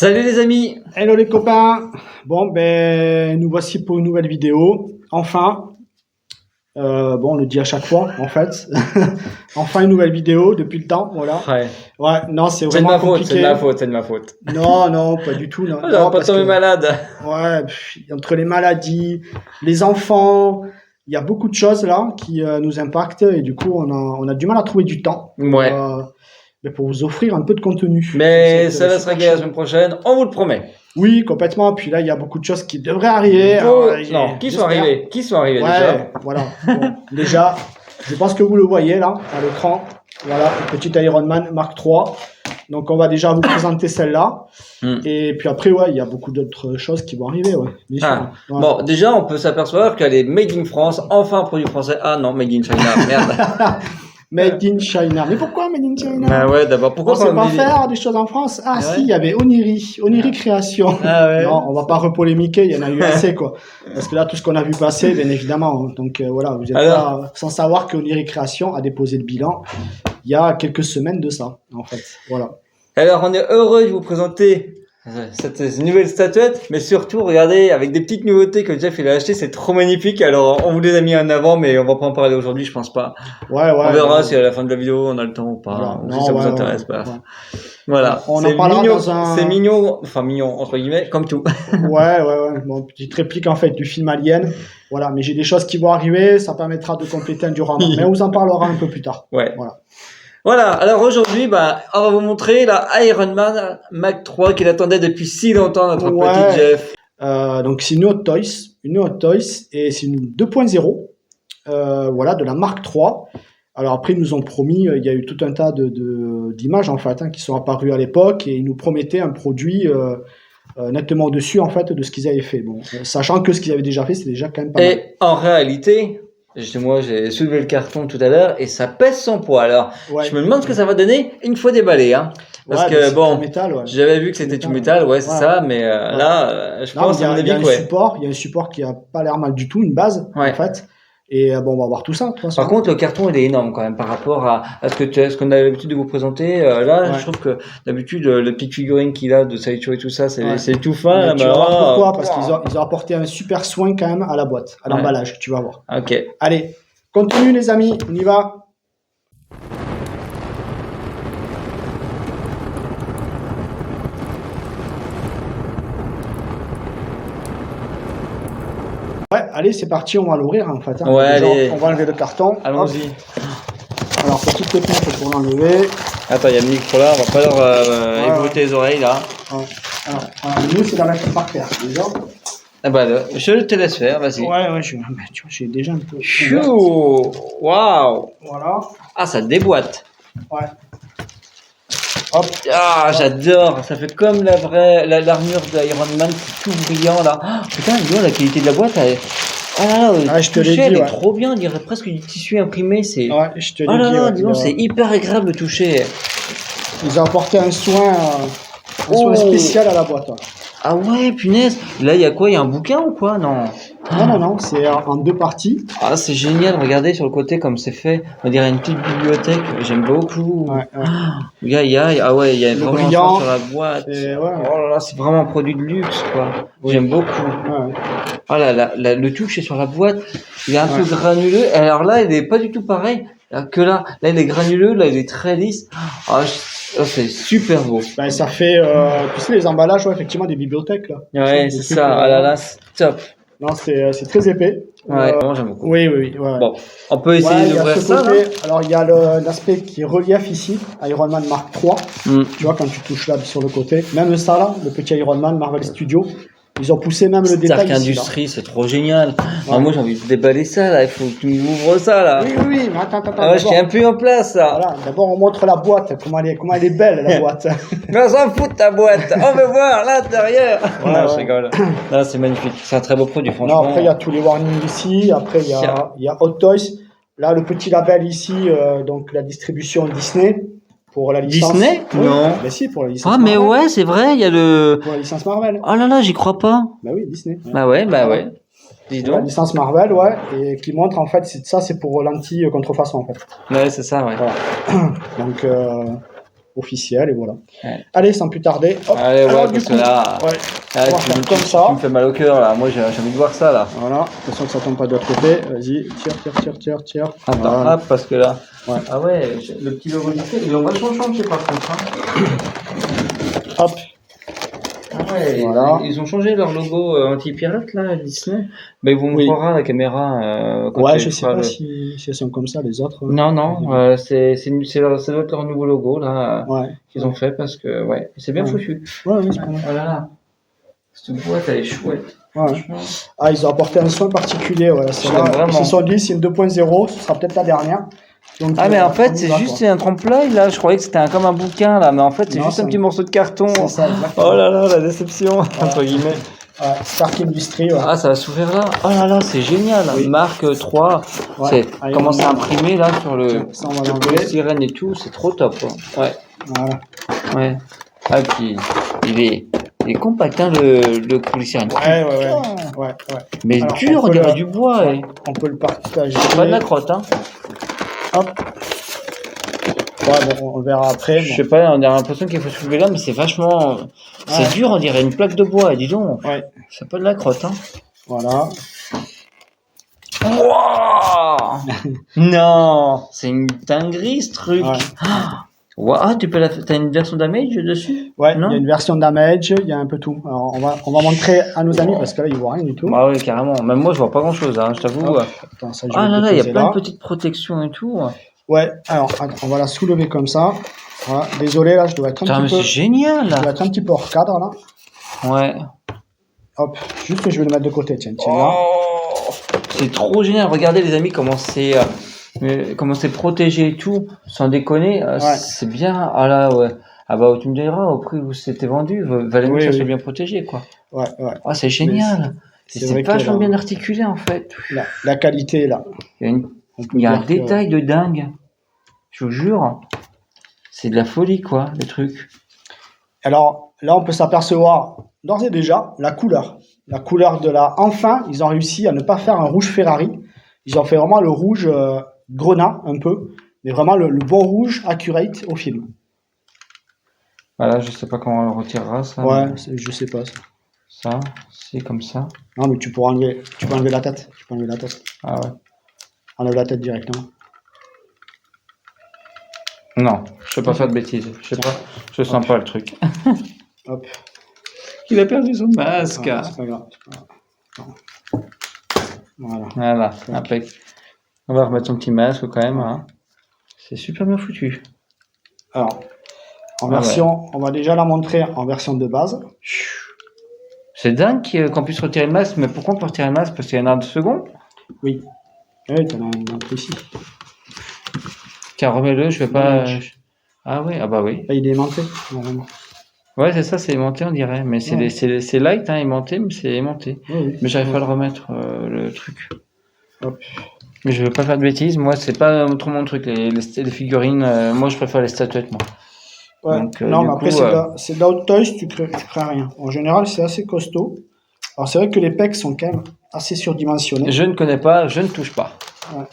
Salut les amis. Hello les copains. Bon, ben nous voici pour une nouvelle vidéo. Enfin, bon, on le dit à chaque fois en fait. Enfin une nouvelle vidéo depuis le temps, voilà. Ouais. Ouais, non, c'est C'est de vraiment ma faute, c'est de compliqué. ma faute, c'est de ma faute. Non, non, pas du tout, non. J'aurais Non, pas parce tombé que malade. ouais, entre les maladies, les enfants, il y a beaucoup de choses là qui nous impactent et du coup on a du mal à trouver du temps Ouais. ben, pour vous offrir un peu de contenu. Mais Cette ça va se super régler la chaîne. semaine prochaine, on vous le promet. Oui, complètement. Puis là, il y a beaucoup de choses qui devraient arriver. Alors, Non, qui sont j'espère. arrivés? Qui sont arrivés déjà? Ouais, voilà. Bon, déjà, je pense que vous le voyez là, à l'écran. Voilà, le petit Ironman Mark III. Donc, on va déjà vous présenter celle-là. Et puis après, ouais, il y a beaucoup d'autres choses qui vont arriver, ouais. Bien sûr. Ah. Ouais. Bon, déjà, on peut s'apercevoir qu'elle est made in France, enfin un produit français. Ah non, made in China, merde. Made in China. Mais pourquoi Made in China? Bah ouais, d'abord, pourquoi On sait pas me dit- faire des choses en France. Ah Ah si, ouais? il y avait Oniri Création. Ah ouais. Non, on va pas repolémiquer, il y en a eu assez quoi. Parce que là, tout ce qu'on a vu passer, bien évidemment. Donc voilà, vous n'êtes Alors? pas sans savoir que Oniri Création a déposé le bilan il y a quelques semaines de ça, en fait. Voilà. Alors, on est heureux de vous présenter cette nouvelle statuette, mais surtout, regardez, avec des petites nouveautés que Jeff il a acheté, c'est trop magnifique. Alors, on vous les a mis en avant, mais on va pas en parler aujourd'hui, je pense pas. Ouais, On verra ouais. si à la fin de la vidéo on a le temps ou pas, Voilà. ou si Non, ça vous ouais, intéresse ouais, pas. ouais. Voilà, On c'est en parlera mignon, dans un. c'est mignon, enfin mignon entre guillemets, comme tout. Ouais. Bon, petite réplique en fait du film Alien. Voilà, mais j'ai des choses qui vont arriver, ça permettra de compléter un diorama. Mais on vous en parlera un peu plus tard. Ouais. Voilà. Voilà, alors aujourd'hui, bah, on va vous montrer la Ironman Mach 3 qu'il attendait depuis si longtemps, notre Ouais. petit Jeff. Donc c'est une Hot Toys, et c'est une 2.0, voilà, de la Mark III. Alors après, ils nous ont promis, il y a eu tout un tas d'images en fait, hein, qui sont apparues à l'époque, et ils nous promettaient un produit nettement au-dessus en fait de ce qu'ils avaient fait. Bon, sachant que ce qu'ils avaient déjà fait, c'est déjà quand même pas mal. Et en réalité, moi j'ai soulevé le carton tout à l'heure et ça pèse son poids. Alors, Ouais. je me demande ce que ça va donner une fois déballé, hein. Parce Ouais, que ben, c'est bon, du métal, ouais. j'avais vu que c'était du métal, ouais, c'est Ouais. ça, mais Ouais. là, je Non, mais pense à mon il y a avis un que ouais. support, il y a un support qui a pas l'air mal du tout, une base Ouais. en fait. Et bon, on va voir tout ça de toute façon. Par contre, le carton, il est énorme quand même par rapport à ce qu'on a l'habitude de vous présenter. Là, Ouais. je trouve que d'habitude, la petite figurine qu'il a de Saicho et tout ça, Ouais. c'est tout fin. Mais Là, tu mais vas voir là, pourquoi, parce qu'ils ont apporté un super soin quand même à la boîte, à Ouais. l'emballage, tu vas voir. Ok. Allez, continue les amis, on y va. Ouais, allez, c'est parti, on va l'ouvrir en fait. Hein. Ouais, Déjà, allez. on va enlever le carton. Allons-y. Hop. Alors, petite technique pour l'enlever. Attends, il y a le micro là, on va pas leur ébruiter les oreilles là. Ouais. Alors, nous, c'est la mettre par terre, déjà. Ah bah, je te laisse faire, vas-y. Ouais, mais tu vois, j'ai déjà un peu. Chou! Waouh! Voilà. Ah, ça déboîte. Ouais. Hop. Ah, j'adore. Ça fait comme l'armure d'Iron Man, c'est tout brillant là. Ah, putain, dis donc, la qualité de la boîte, elle est... Oh là là, Ah, je te l'ai toucher, dit, elle est ouais. trop bien. On dirait presque du tissu imprimé. C'est... Ouais, je te l'ai Oh là dit. là, Ouais, dis donc, c'est hyper agréable de toucher. ils ont apporté un soin spécial à la boîte. Ouais. Ah ouais, punaise. Là, il y a quoi? Il y a un bouquin ou quoi? Non. Non, c'est en deux parties. Ah, c'est génial. Regardez sur le côté comme c'est fait. On dirait une petite bibliothèque. J'aime beaucoup. Ouais. Ah ouais, il y a Le vraiment brillant, ça sur la boîte. ouais. Oh là là, c'est vraiment un produit de luxe, quoi. Oui. J'aime beaucoup. Ouais. Oh là, le touche est sur la boîte. Il est un peu granuleux. Alors là, il est pas du tout pareil que là. Là, il est granuleux. Là, il est très lisse. C'est super beau. Ben, ça fait, tu sais, les emballages, ouais, effectivement, des bibliothèques, là. Ouais, Des c'est trucs, ça. Ah là là, c'est top. Non, c'est très épais. Ouais, moi j'aime beaucoup. Oui. Ouais. Bon, on peut Ouais, essayer il y a d'ouvrir ce ça, là. côté. Alors, il y a l'aspect qui est relief ici, Iron Man Mark III. Tu vois, quand tu touches là sur le côté. Même ça, là, le petit Iron Man Marvel Studios. Ils ont poussé même le détail Stark ici, là. Industries, c'est trop génial. Ah, moi j'ai envie de déballer ça là, il faut que tu m'ouvres ça là. Oui, mais attends. Ah ouais, je tiens plus en place là. Voilà, d'abord on montre la boîte, comment elle est belle la boîte. Mais on s'en fout de ta boîte, on veut voir l'intérieur. Ouais, Non, ouais. je rigole. Non, c'est magnifique, c'est un très beau produit Non, franchement. après il y a tous les warnings ici, après il y a Hot Toys. Là le petit label ici, donc la distribution Disney pour la licence. Disney? Oui, Non. Ben si, pour la licence Ah mais Marvel. ouais, c'est vrai, il y a le... Pour la licence Marvel. Oh là là, j'y crois pas. Bah oui, Disney. Ouais. Bah ouais. Dis La donc. licence Marvel, ouais, et qui montre en fait, c'est pour l'anti-contrefaçon en fait. Ouais, c'est ça, ouais. Voilà. Donc, officiel et voilà. Ouais. Allez, sans plus tarder. Hop. Allez, ouais, Alors, du parce coup, que là, ouais, là, on va tu, faire tu- comme ça. tu me fais mal au cœur, là. Moi, j'ai envie de voir ça, là. Voilà, de toute façon que ça tombe pas de l'autre côté. Vas-y, tire. Attends, Voilà. hop, parce que là. Ouais. Ah ouais, le petit logo du fait, ils l'ont vachement changé par contre. Hein. Hop, Ah ouais, voilà. ils ont changé leur logo anti-pirate là, Disney. Mais ils vous Oui. montrera la caméra quand Ouais, tu je sais feras pas le. si elles sont comme ça, les autres. Non, non, ça doit être leur nouveau logo là Ouais. qu'ils ont fait parce que ouais, c'est bien Ouais. foutu. Ouais, c'est pas mal. Oh là là, cette boîte elle est chouette. Ouais. Franchement. Ah, ils ont apporté un soin particulier. Voilà, Je l'aime vraiment. Ils se sont dit, c'est une 2.0, ce sera peut-être la dernière. Donc, Ah mais en fait on y c'est va, juste quoi. un tremplin là, je croyais que c'était comme un bouquin là, mais en fait c'est Non, juste un c'est petit morceau de carton. c'est ça, exactement. Oh là là, la déception entre guillemets. Ouais, Stark Industries, ouais. Ah, ça va s'ouvrir là. Oh là là, c'est génial. Oui. Marque 3. Ouais. C'est Allez, comment on c'est y va. imprimé là sur Tiens, ça, on va le l'enlever. polystyrène et tout, c'est trop top. Quoi. Ouais, Voilà. ouais. Ah, puis il est compact hein, le polystyrène. Ouais. Mais Alors, dur, on on peut dirait le- du bois. Ouais, on peut le partager. C'est pas de la crotte, hein. Hop. Ouais, bon, on verra après. Je Bon. sais pas, on a l'impression qu'il faut soulever là, mais c'est vachement. C'est Ouais. dur, on dirait une plaque de bois, dis donc. Ouais, C'est pas de la crotte, hein. voilà. Wouah non, c'est une dinguerie ce truc. Ouais. Wouah, t'as une version damage dessus? Ouais, il Non? y a une version damage, il y a un peu tout. Alors, on va montrer à nos amis parce que là, ils voient rien du tout. Ah oui, carrément. Même moi, je vois pas grand chose, hein, je t'avoue. Hop. Attends, ça, je vais Ah le là là, il y a déposer plein là. de petites protections et tout. Ouais, alors, attends, on va la soulever comme ça. Voilà. Désolé, là, je dois être Putain, un mais petit peu. c'est génial Je dois là. être un petit peu hors cadre là. Ouais. Hop, juste je vais le mettre de côté, tiens là. Oh, c'est trop génial. Regardez les amis comment c'est protégé et tout. Sans déconner, Ouais. c'est bien. Ah là, ouais. Ah bah, tu me diras, au prix où c'était vendu, valait mieux Oui, que ça oui. soit bien protégé, quoi. Ouais. Ah, c'est génial. c'est C'est vrai que vachement là- bien articulé en fait. La qualité là. Il y a, On peut il y a un dire que- détail de dingue. Je vous jure. C'est de la folie, quoi, le truc. Alors là, on peut s'apercevoir d'ores et déjà la couleur. La couleur de la. Enfin, ils ont réussi à ne pas faire un rouge Ferrari. Ils ont fait vraiment le rouge grenat un peu, mais vraiment le bon rouge accurate au film. Voilà, je sais pas comment on le retirera, ça. Ouais, mais je sais pas. ça, c'est comme ça. Non, mais tu peux enlever la tête. Tu peux enlever la tête. Ah ouais. Enlève la tête directement. Non, je sais pas faire de bêtises. Je sais pas, je sens pas le truc. Hop. Il a perdu son masque. Ah, c'est pas grave. Voilà. Voilà, impec. On va remettre son petit masque quand même. Hein. C'est super bien foutu. Alors, en Ah version, on va déjà la montrer en version de base. C'est dingue qu'on puisse retirer le masque, mais pourquoi on peut retirer le masque? Parce qu'il y a un arbre de second. Oui. Oui, t'en as un peu ici. Car remets-le, je vais pas. Ouais. Ah oui, ah bah oui. Là, il est aimanté, normalement. Ouais, c'est ça, c'est aimanté, on dirait. Mais Ouais. c'est light, hein, aimanté, mais c'est aimanté. Oui. Mais j'arrive pas à le remettre, le truc. Hop. Mais je veux pas faire de bêtises. Moi, c'est pas trop mon truc, les figurines. Moi, je préfère les statuettes, moi. Ouais. Donc, non, du mais après, coup, c'est de la Hot Toys, tu crains rien. En général, c'est assez costaud. Alors, c'est vrai que les pecs sont quand même assez surdimensionnés. je ne connais pas, je ne touche pas. Ouais.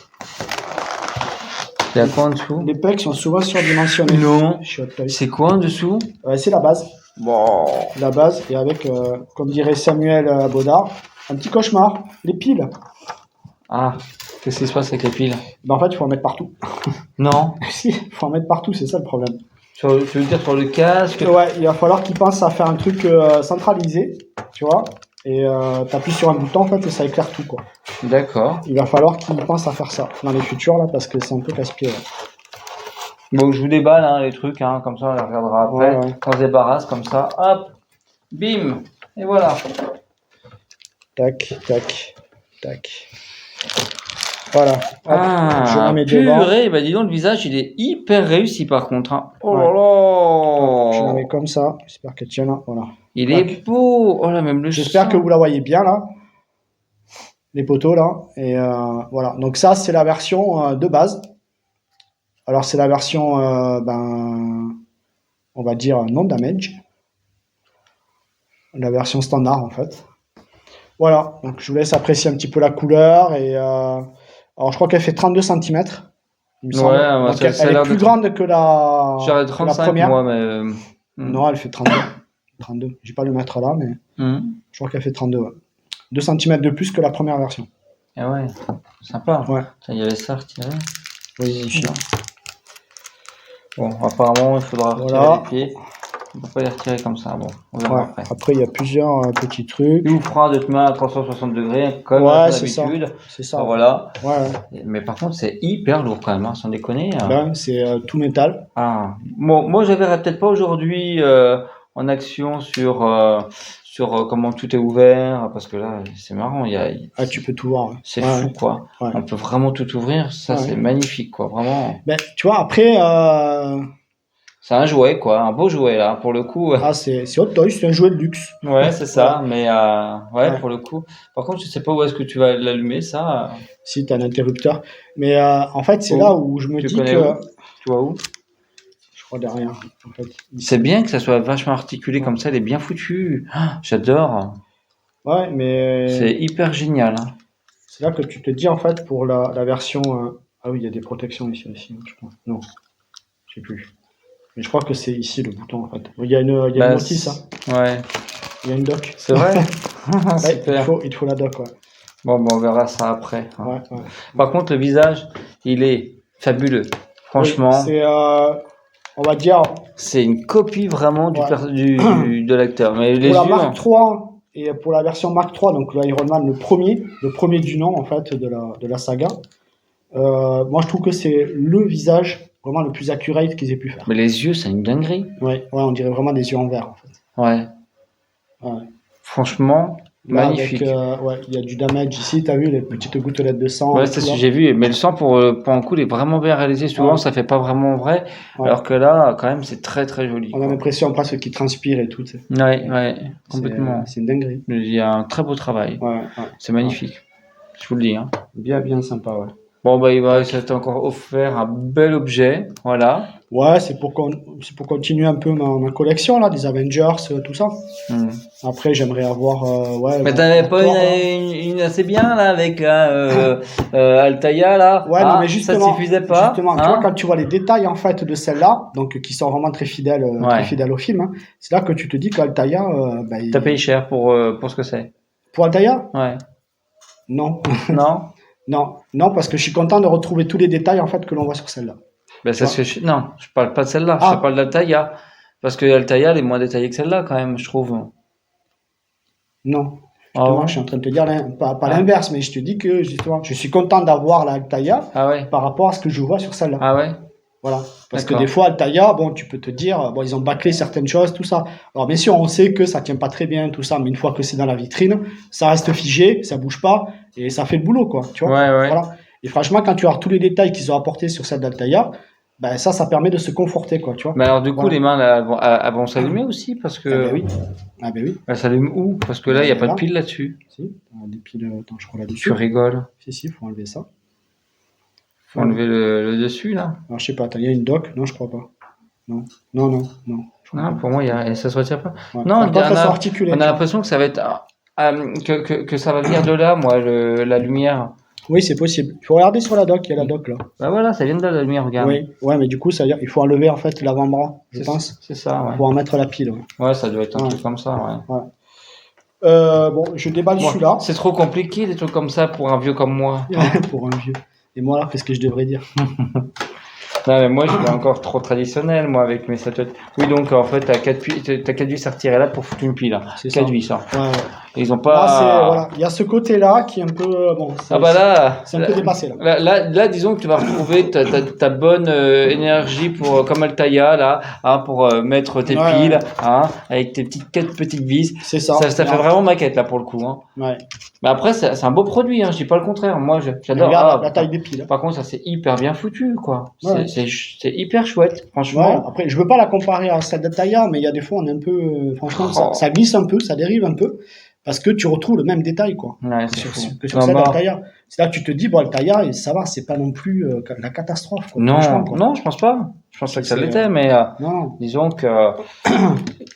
Il y a quoi en dessous? Les pecs sont souvent surdimensionnés. Non. Chez Hot Toys. C'est quoi en dessous? C'est la base. Bon. La base, et avec, comme dirait Samuel Baudard, un petit cauchemar, les piles. Ah, qu'est-ce qui se passe avec les piles? Ben, en fait, il faut en mettre partout. Non. Si, il faut en mettre partout, c'est ça le problème. Tu veux dire sur le casque? Ouais, il va falloir qu'ils pensent à faire un truc centralisé, tu vois, et t'appuies sur un bouton en fait et ça éclaire tout quoi. D'accord. Il va falloir qu'ils pensent à faire ça dans les futurs là parce que c'est un peu casse-pied. Ouais. Bon, je vous déballe hein, les trucs, hein, comme ça on les regardera après. Ouais. On se débarrasse comme ça. Hop, bim, et voilà. Tac. Voilà. Hop, je Ah, la mets devant. purée, bah dis donc le visage il est hyper réussi par contre. Hein. Oh Ouais. là là. Je la mets comme ça. J'espère qu'elle tient là. Voilà. Il Tac. est beau. Oh là, même le J'espère sang. que vous la voyez bien là. Les poteaux là. Et voilà. Donc ça c'est la version de base. Alors c'est la version, on va dire non damage. La version standard en fait. Voilà, donc je vous laisse apprécier un petit peu la couleur. Et alors je crois qu'elle fait 32 cm. il me semble. Ouais, Donc, ça a elle l'air est plus de- grande que J'aurais que la 35 première. moi, mais. Non, elle fait 32. 32. J'ai pas le mettre là, mais je crois qu'elle fait 32. Ouais. 2 cm de plus que la première version. Ah ouais, sympa. Ouais. Tiens, il y avait ça à retirer. Oui, Bien. Bon, apparemment, il faudra retirer Voilà. les pieds. On peut pas les retirer comme ça. Bon, on verra Ouais. après. Après, il y a plusieurs petits trucs. Il vous fera de te mettre à 360 degrés, comme Ouais, c'est ça. d'habitude. C'est ça. Ah, voilà. Ouais. Mais par contre, c'est hyper lourd quand même, hein, sans déconner. Là, c'est tout métal. Ah, moi, je verrai peut-être pas aujourd'hui en action sur comment tout est ouvert, parce que là, c'est marrant, Ah, tu peux tout voir. Ouais. c'est Ouais, fou, quoi. ouais. On peut vraiment tout ouvrir, ça, Ouais. c'est magnifique, quoi, vraiment. Ben, tu vois, après, C'est un jouet, quoi, un beau jouet, là, pour le coup. c'est Hot Toys, c'est un jouet de luxe. Ouais, c'est ça, mais ouais, Ouais. pour le coup. Par contre, je sais pas où est-ce que tu vas l'allumer, ça. Si tu as un interrupteur. Mais en fait, c'est Où là où je me Tu dis connais que. où Tu vois où Je crois derrière. En fait. C'est bien que ça soit vachement articulé comme ça, elle est bien foutue. Ah, j'adore. Ouais, mais C'est hyper génial, hein. c'est là que tu te dis, en fait, pour la version. Ah oui, il y a des protections ici aussi, je crois. Non, je sais plus. Mais je crois que c'est ici le bouton, en fait. Il y a une Bah, notice, hein. Ouais, Il y a une doc. c'est vrai. Ouais, Super. il te faut la doc, ouais. Bon, on verra ça après, hein. Ouais, ouais. Par contre, le visage, il est fabuleux. Franchement, Oui, c'est, on va dire, c'est une copie vraiment Ouais. de l'acteur. Mais les pour la yeux, Mark 3 et pour la version Mark 3, donc l'Iron Man, le premier du nom, en fait, de la saga, moi, je trouve que c'est le visage vraiment le plus accurate qu'ils aient pu faire. mais les yeux, c'est une dinguerie. Ouais, on dirait vraiment des yeux en verre, en fait. Ouais. Ouais. Franchement, Là, magnifique. ouais, il y a du damage ici, t'as vu les petites gouttelettes de sang. Ouais, et c'est tout, ce là. que j'ai vu. Mais le sang, pour un coup, il est vraiment bien réalisé. Souvent, Ouais. ça fait pas vraiment vrai. Ouais. Alors que là, quand même, c'est très, très joli, On a quoi. l'impression presque qu'il transpire et tout. Tu sais. Ouais, complètement. C'est une dinguerie. Il y a un très beau travail. Ouais, ouais. C'est magnifique. Je vous le dis, hein. Bien, bien sympa, ouais. Bon, bah, il va s'être encore offert un bel objet. Voilà. Ouais, c'est pour continuer un peu ma collection, là, des Avengers, tout ça. Hmm. Après, j'aimerais avoir. Ouais, Mais t'avais la pas Thor, là. une assez bien, là, avec Altaïa, là? Ouais, non, mais justement, ça suffisait pas, justement, tu hein? vois, quand tu vois les détails, en fait, de celle-là, donc, qui sont vraiment très fidèles au film, hein, c'est là que tu te dis qu'Altaïa, T'as payé cher pour ce que c'est. pour Altaïa, Ouais. non. Non? Non, parce que je suis content de retrouver tous les détails, en fait, que l'on voit sur celle-là. Ben, c'est ce que non, je parle pas de celle-là, je Ah. te parle d'Altaïa. Parce que Altaïa, elle est moins détaillée que celle-là, quand même, je trouve. Non. Ah Justement, ouais? je suis en train de te dire pas Ah. l'inverse, mais je te dis que, justement, je suis content d'avoir la Altaïa Ah ouais? par rapport à ce que je vois sur celle-là. Ah ouais? Voilà. Parce que D'accord. des fois, Altaïa, bon, tu peux te dire, bon, ils ont bâclé certaines choses, tout ça. Alors, bien sûr, on sait que ça tient pas très bien, tout ça, mais une fois que c'est dans la vitrine, ça reste figé, ça bouge pas, et ça fait le boulot, quoi. Tu vois? Ouais. Voilà. Et franchement, quand tu as tous les détails qu'ils ont apportés sur celle d'Altaïa, ben, ça permet de se conforter, quoi, tu vois? Mais alors, du coup, Voilà. les mains, là, elles vont s'allumer aussi, parce Ah que. ben oui. Ah ben oui. Elles s'allument où? Parce que là, il n'y a pas de Là. pile là-dessus. Si, des piles, attends, je crois là-dessus. Tu rigoles. Si, faut enlever ça. Faut enlever le dessus, là. Alors, je sais pas, attends, il y a une doc? Non, je crois pas. Non. Je crois Non, pas. pour moi, ça se retire pas. Ouais. Non, Par contre, elles on sont a, articulées. on a tu vois. l'impression que ça va être. Que ça va venir de là, moi, la lumière. Oui, c'est possible. Il faut regarder sur la doc, il y a la doc là. Bah voilà, ça vient de là, la lumière, regarde. Oui, ouais, mais du coup, ça veut dire il faut enlever en fait l'avant-bras, je pense, C'est ça, ouais. pour en mettre la pile. Ouais. Ouais, ça doit être un Ouais. truc comme ça, ouais. Bon, je déballe Bon, celui-là c'est trop compliqué, des trucs comme ça, pour un vieux comme moi. pour un vieux. Et moi là, qu'est-ce que je devrais dire? Non, mais moi, je suis encore trop traditionnel, moi, avec mes statuettes. Oui, donc, en fait, t'as 4 vis à retirer là pour foutre une pile. C'est ça. 4 vis, hein. Ouais. Ils ont Là, pas. voilà, il y a ce côté-là qui est un peu bon. Ah bah là, c'est un peu dépassé là. là, disons que tu vas retrouver ta bonne énergie pour, comme Altaïa, là, hein, pour mettre tes Ouais, piles, ouais. hein, avec tes quatre petites vis. C'est ça. Ça fait Ouais. vraiment maquette, là, pour le coup, hein. Ouais. Mais après, c'est un beau produit, hein, je dis pas le contraire. Moi, Mais j'adore. regarde la taille des piles. Par contre, ça, c'est hyper bien foutu, quoi. Ouais. C'est hyper chouette, franchement. Ouais, après, je veux pas la comparer à celle d'Altaïa, mais il y a des fois, on est un peu, franchement, Oh. ça glisse un peu, ça dérive un peu, parce que tu retrouves le même détail, quoi, Ouais, c'est sur, fou. que sur Non, celle bah, d'Altaïa. C'est là que tu te dis, bon, Altaïa, et ça va, c'est pas non plus la catastrophe, quoi, non, franchement, quoi. non, je pense pas. Je pense pas que ça C'est- l'était, mais Non, disons que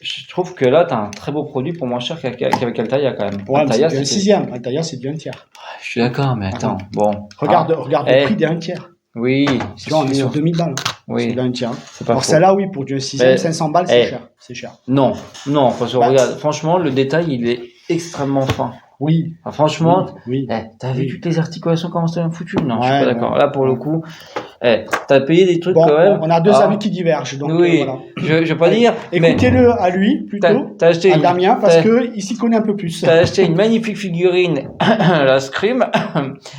je trouve que là, t'as un très beau produit pour moins cher qu'avec Altaïa, quand même. ouais, mais Altaïa, c'est du 1/6. Altaïa, c'est du 1 tiers. Je suis d'accord, mais attends, bon. Regarde Eh. le prix des 1 tiers. Oui, Tu c'est vois, on est sur sûr. 2000 balles. Oui, Celui-là, un tiers. c'est pas Alors faux. celle-là, oui, pour du 6ème, Mais- 500 balles, c'est Eh. cher. C'est cher. Non, non, parce que Bah, regarde, franchement, le détail, il est extrêmement fin. Oui, Enfin, franchement, oui. t'as vu Oui. toutes les articulations, comment c'est bien foutu? Non, je suis Ouais, pas d'accord. ouais, Là, pour le ouais. coup, t'as payé des trucs Bon, quand même. on a deux Ah, avis qui divergent, donc oui, voilà. je vais pas Ouais. dire, mais Écoutez-le à lui, plutôt, t'as acheté à une, Damien, parce t'as- que il s'y connaît un peu plus. t'as acheté une magnifique figurine, la Scream,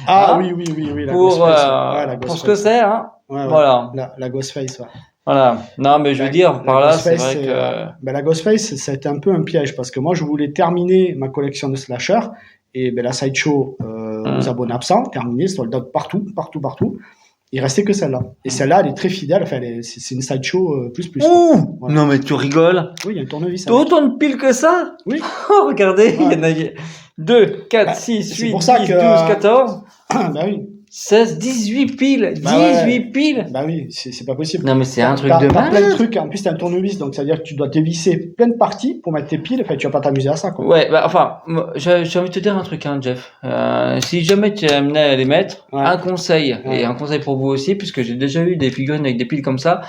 Ah hein, oui, oui, oui, oui, la pour, Ghostface. Ouais, la pour ce que Ghostface. c'est, hein. Ouais, ouais. Voilà. La Ghostface, ouais. Voilà. Non, mais je veux dire, par là, c'est vrai que, la Ghostface, ça a été un peu un piège parce que moi, je voulais terminer ma collection de slasher et ben, la sideshow aux abonnés absents, terminée, sold out partout, partout, partout. Il restait que celle-là. Et celle-là, elle est très fidèle. Enfin, c'est une sideshow plus. Quoi. ouh! Voilà. Non, mais tu rigoles. Oui, il y a un tournevis. T'as autant de piles que ça? Oui. Oh, regardez, il Ouais. y en a 2, 4, Bah, 6, c'est 8, pour ça 10, que, 12, 14, bah oui. 16, 18 piles. Bah ouais. 18 piles. Bah oui, c'est pas possible. Non, mais c'est un truc T'as de plein de malade. trucs. En plus, t'as un tournevis, donc ça veut dire que tu dois dévisser plein de parties pour mettre tes piles. Enfin, tu vas pas t'amuser à ça, quoi. Ouais, bah, enfin, moi, j'ai envie de te dire un truc, hein, Jeff. Si jamais tu es amené à les mettre, Ouais. un conseil, Ouais. et un conseil pour vous aussi, puisque j'ai déjà eu des figurines avec des piles comme ça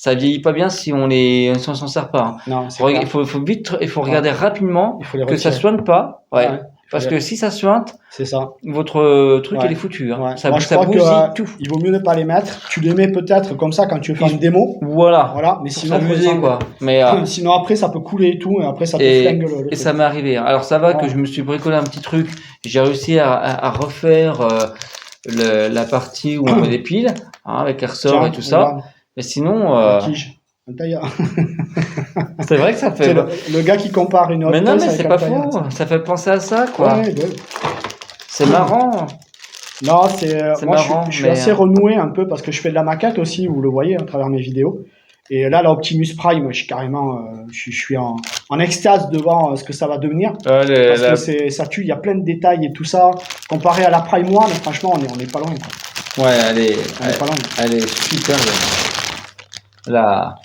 vieillit pas bien si on s'en sert pas, hein. Non, c'est Il clair. faut regarder rapidement Il faut les que ça retirer. soigne pas. Ouais. Ouais. Parce que si ça suinte, C'est ça. votre truc, Ouais. il est foutu, hein. Ouais. Ça, Moi, je ça crois bousille que tout. il vaut mieux ne pas les mettre. Tu les mets peut-être comme ça quand tu veux faire une démo. Voilà. Voilà. Mais Pour sinon, faut les s'amuser, enlever. quoi. Mais, Sinon, après, ça peut couler et tout. Et après, ça te et, flingue le et truc. ça m'est arrivé, hein. Alors ça va que Ouais. je me suis bricolé un petit truc. J'ai réussi à refaire la partie où on met les piles, hein, avec les ressorts Tiens, et tout ça. regarde, Mais sinon, la tige. Un tailleur. c'est vrai que ça C'est fait. le gars qui compare une Mais Hot non, Toys mais avec c'est un pas tailleur. faux. Ça fait penser à ça, quoi. Ouais, ouais. C'est marrant. Non, C'est moi, marrant, je suis mais, assez renoué un peu parce que je fais de la maquette aussi, vous le voyez à travers mes vidéos. Et là, la Optimus Prime, je suis carrément, je suis en extase devant ce que ça va devenir. Parce que ça tue, il y a plein de détails et tout ça. Comparé à la Prime One, franchement, on est pas loin. Quoi. Ouais, On est pas loin. elle est super bien. Là,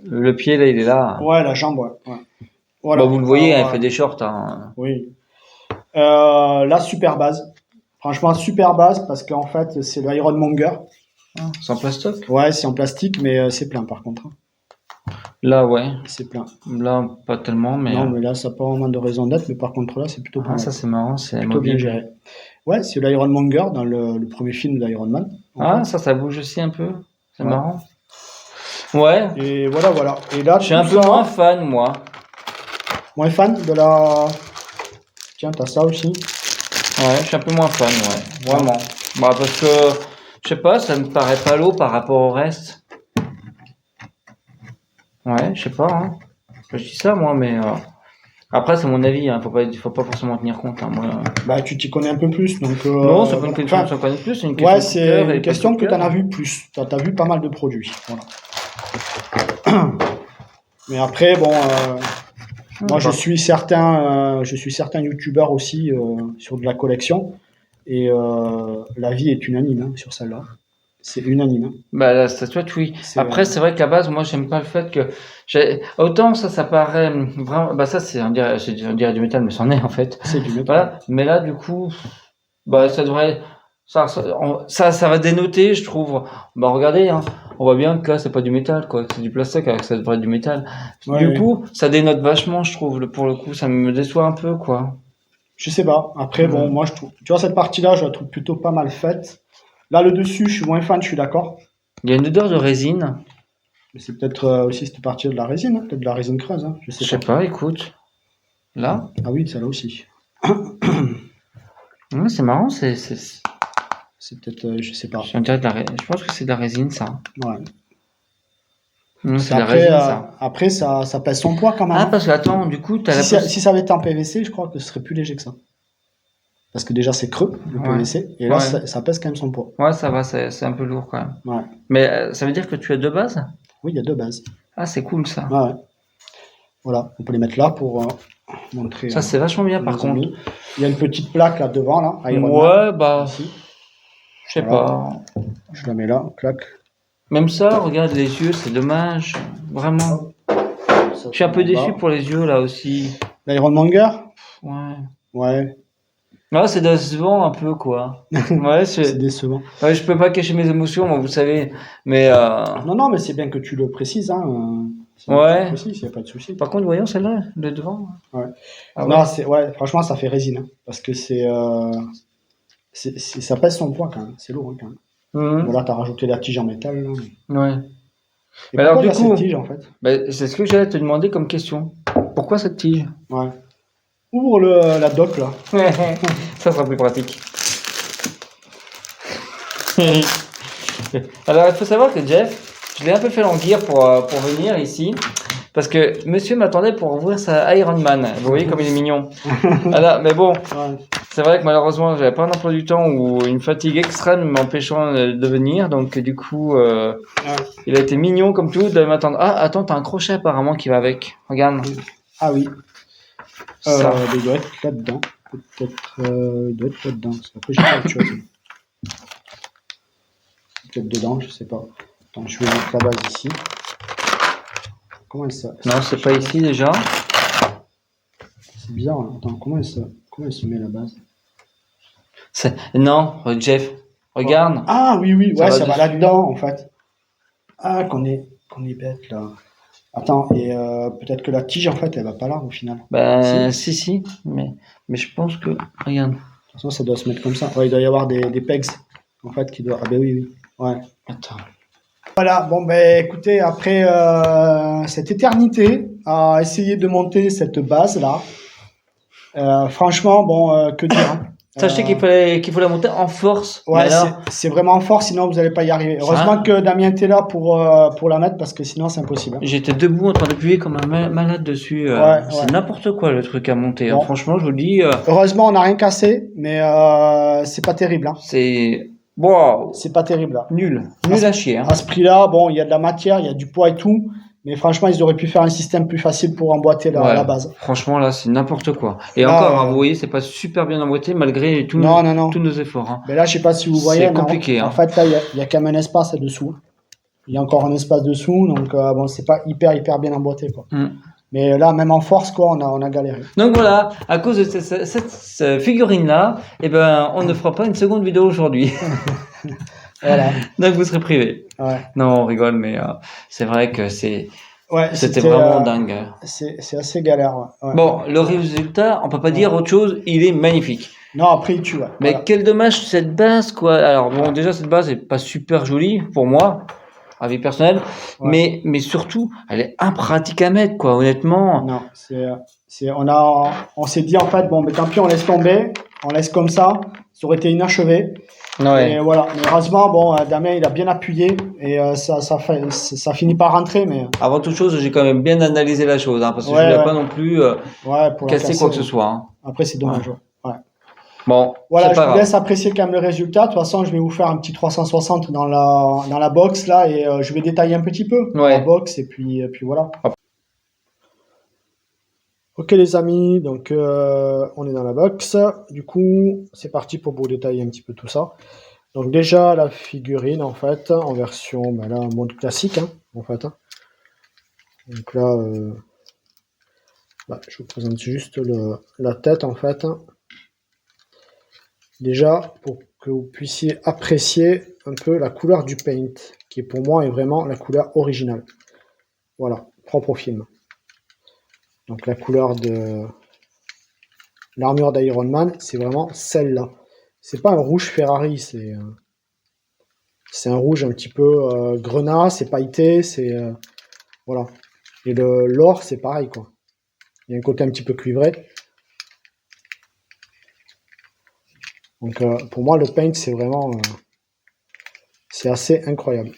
le pied, là, il est là. Ouais, la jambe, ouais. Voilà. Bah, vous le voyez, elle voilà. fait des shorts, hein. Oui. Là, super base. Franchement, super base parce qu'en fait, c'est le Ironmonger. Sans plastoc. Ouais, c'est en plastique, mais c'est plein par contre. Là, ouais. C'est plein. Là, pas tellement, mais. Non, mais là, ça n'a pas vraiment de raison d'être, mais par contre, là, c'est plutôt pas mal. ça, c'est marrant, c'est Plutôt bien mobile. géré. Ouais, c'est l'Ironmonger dans le premier film d'Iron Man. en fait. Ça bouge aussi un peu. C'est Ouais. marrant. Ouais. Et voilà. Et là, Je suis un peu moins fan, moi. moins fan de la. Tiens, t'as ça aussi. Ouais, je suis un peu moins fan, ouais. Vraiment. Bah, parce que, je sais pas, ça me paraît pas lourd par rapport au reste. Ouais, je sais pas, hein. Je dis ça, moi, mais après, c'est mon avis, hein. Faut pas forcément tenir compte, hein. Moi, Bah, tu t'y connais un peu plus, donc. non, c'est pas une voilà. question Enfin, de s'en connaître plus, c'est une question ouais, de c'est cœur et une pas question de que cœur. t'en as vu plus. T'as vu pas mal de produits. Voilà. Mais après, bon. Moi, je suis certains youtubeurs aussi sur de la collection et l'avis est unanime hein, sur celle-là. C'est unanime. Hein. Bah, la statuette, oui. Après, c'est vrai qu'à base, moi, j'aime pas le fait que autant ça paraît vraiment, bah, ça, on dirait du métal, mais c'en est, en fait. C'est du métal. Voilà. Mais là, du coup, bah, ça devrait, ça va dénoter, je trouve. Bah, regardez, hein. On voit bien que là, c'est pas du métal, quoi. C'est du plastique, alors que ça devrait être du métal. Ouais, Du ouais. coup, ça dénote vachement, je trouve. Pour le coup, ça me déçoit un peu, quoi. Je sais pas. Après, bon, moi, je trouve. Tu vois, cette partie-là, je la trouve plutôt pas mal faite. Là, le dessus, je suis moins fan, je suis d'accord. Il y a une odeur de résine. Mais c'est peut-être aussi cette partie de la résine, hein, peut-être de la résine creuse. Hein, je Je sais sais pas. pas, écoute. Là. Ah oui, celle-là aussi. Ouais, c'est marrant, c'est C'est peut-être, je sais pas. je dirais je pense que c'est de la résine, ça. Ouais. C'est de la Après, résine, ça. après ça pèse son poids quand même. Ah, hein. parce que, attends, du coup, t'as Si ça avait été en PVC, je crois que ce serait plus léger que ça. Parce que déjà, c'est creux, le Ouais. PVC. Et là, Ouais. ça pèse quand même son poids. Ouais, ça va, c'est un peu lourd, quand même. Ouais. Mais ça veut dire que tu as deux bases? Oui, il y a deux bases. Ah, c'est cool, ça. Ouais. Voilà, on peut les mettre là pour montrer. Ça, c'est vachement bien, par nos contre. amis. Il y a une petite plaque là devant, là. Iron Man, Ouais, bah, ici. je sais Voilà. pas. Je la mets là, clac. Même ça, regarde les yeux, c'est dommage. Vraiment. Ça, Je suis un peu en déçu bas. pour les yeux, là, aussi. L'Ironmonger. Ouais. Ouais. Non, c'est décevant un peu, quoi. Ouais, C'est décevant. ouais, je peux pas cacher mes émotions, moi, vous savez. Mais, Non, non, mais c'est bien que tu le précises, hein. C'est bien que tu le ouais. précises, il n'y a pas de souci. Par contre, voyons celle-là, de devant. Ouais. Ah ouais. Non, ouais, franchement, ça fait résine, hein, parce que ça pèse son poids quand même. C'est lourd, hein, quand même. Mhm. Voilà, t'as rajouté la tige en métal, là. Ouais. Et Mais alors, pourquoi il y du a cette coup, tige, en fait? c'est ce que j'allais te demander comme question. Pourquoi cette tige? Ouais. Ouvre la doc, là. Ça sera plus pratique. Alors, il faut savoir que Jeff, je l'ai un peu fait languir pour venir ici. Parce que monsieur m'attendait pour ouvrir sa Iron Man. Vous voyez comme il est mignon. Alors, mais bon, Ouais. c'est vrai que malheureusement, j'avais pas un emploi du temps ou une fatigue extrême m'empêchant de venir. Donc, du coup, Ouais. il a été mignon comme tout de m'attendre. Ah, attends, t'as un crochet apparemment qui va avec. Regarde. Ah oui, Ça. il doit être là-dedans. Peut-être, il doit être là-dedans. Parce qu'après, j'ai pas autre chose. Peut-être dedans, je sais pas. Attends, je vais mettre la base ici. Comment ça? Non, c'est pas ici déjà. C'est bizarre, hein. Attends, comment elle se met la base? Non, Jeff, regarde. Ah oui, oui, Ça ouais, va ça va dessus. là-dedans, en fait. Ah, qu'on est bête, là. Attends, et peut-être que la tige, en fait, elle va pas là, au final. Ben, Si. si, mais je pense que, regarde. De toute façon, ça doit se mettre comme ça. Ouais, il doit y avoir des pegs, en fait, qui doivent... Ah ben oui, oui. Ouais. Attends. Voilà, bon ben écoutez, après cette éternité à essayer de monter cette base-là, franchement, bon, que dire, hein. Sachez qu'il faut la monter en force. Mais Ouais, alors, c'est vraiment fort, sinon vous n'allez pas y arriver. Heureusement ça, que Damien était là pour la mettre, parce que sinon c'est impossible, hein. j'étais debout en train d'appuyer comme un malade dessus. Ouais, C'est ouais. n'importe quoi le truc à monter, hein. Bon, Franchement, je vous le dis, heureusement on n'a rien cassé, mais c'est pas terrible, hein. c'est, wow, C'est pas terrible, là. nul à chier, hein. À ce prix-là, bon, il y a de la matière, il y a du poids et tout, mais franchement, ils auraient pu faire un système plus facile pour emboîter Ouais, la base. franchement là, c'est n'importe quoi. Et Là, encore, hein, vous voyez, c'est pas super bien emboîté malgré non, non, non. tous nos efforts, hein. Mais là, je sais pas si vous voyez, C'est mais compliqué, en hein. fait, là, il y a quand même un espace dessous. Il y a encore un espace dessous, donc bon, c'est pas hyper bien emboîté, quoi. Mm. Mais là, même en force, quoi, on a galéré. Donc voilà, à cause de cette figurine-là, eh ben, on ne fera pas une seconde vidéo aujourd'hui. Voilà. Donc vous serez privé. Ouais. Non, on rigole, mais c'est vrai que Ouais, c'était vraiment dingue. c'est assez galère, ouais. Ouais. Bon, le résultat, on peut pas dire autre chose, il est magnifique. Non, après, il tue, ouais. Mais Voilà. quel dommage cette base, quoi. Alors bon, déjà cette base est pas super jolie pour moi, avis personnel, Ouais. mais surtout, elle est impratique à mettre, quoi. Honnêtement, Non, on s'est dit, en fait, bon, mais tant pis, on laisse tomber, on laisse comme ça aurait été inachevé. ouais. Et voilà, mais heureusement, bon, Damien, il a bien appuyé, et ça finit par rentrer, mais Avant toute chose, j'ai quand même bien analysé la chose, hein, parce que je ouais, voulais ouais. pas non plus Ouais, pour la casser quoi que ce ouais. soit, hein. Après, c'est dommage, ouais. Ouais. Bon, Voilà, c'est je pas vous grave. laisse apprécier quand même le résultat. De toute façon, je vais vous faire un petit 360 dans la box là, et je vais détailler un petit peu dans la Ouais. box, et puis voilà. Ok les amis, donc on est dans la box. Du coup, c'est parti pour vous détailler un petit peu tout ça. Donc déjà la figurine en fait, en version là, mode classique, hein, en fait, hein. Donc là, je vous présente juste la tête en fait, hein. Déjà, pour que vous puissiez apprécier un peu la couleur du paint, qui pour moi est vraiment la couleur originale. Voilà, propre au film. Donc la couleur de l'armure d'Iron Man, c'est vraiment celle-là. C'est pas un rouge Ferrari, c'est un rouge un petit peu grenat, c'est pailleté, voilà. Et l'or, c'est pareil, quoi. Il y a un côté un petit peu cuivré. Donc pour moi, le paint, c'est vraiment... c'est assez incroyable.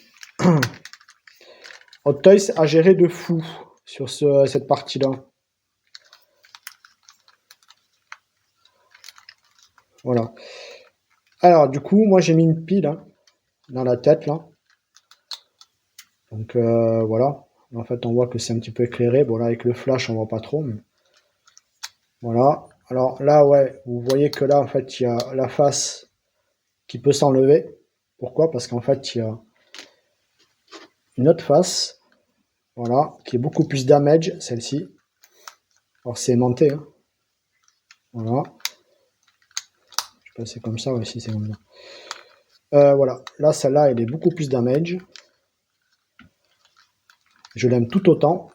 Hot Toys a géré de fou sur cette partie-là. Voilà. Alors, du coup, moi, j'ai mis une pile, hein, dans la tête, là. Donc, voilà. En fait, on voit que c'est un petit peu éclairé. Bon, là, avec le flash, on voit pas trop, mais... Voilà. Alors là, ouais, vous voyez que là, en fait, il y a la face qui peut s'enlever. Pourquoi? Parce qu'en fait, il y a une autre face, voilà, qui est beaucoup plus damage, celle-ci. Alors, c'est aimanté, hein. Voilà. C'est comme ça aussi, c'est comme ça. Voilà, là celle-là elle est beaucoup plus damage. Je l'aime tout autant.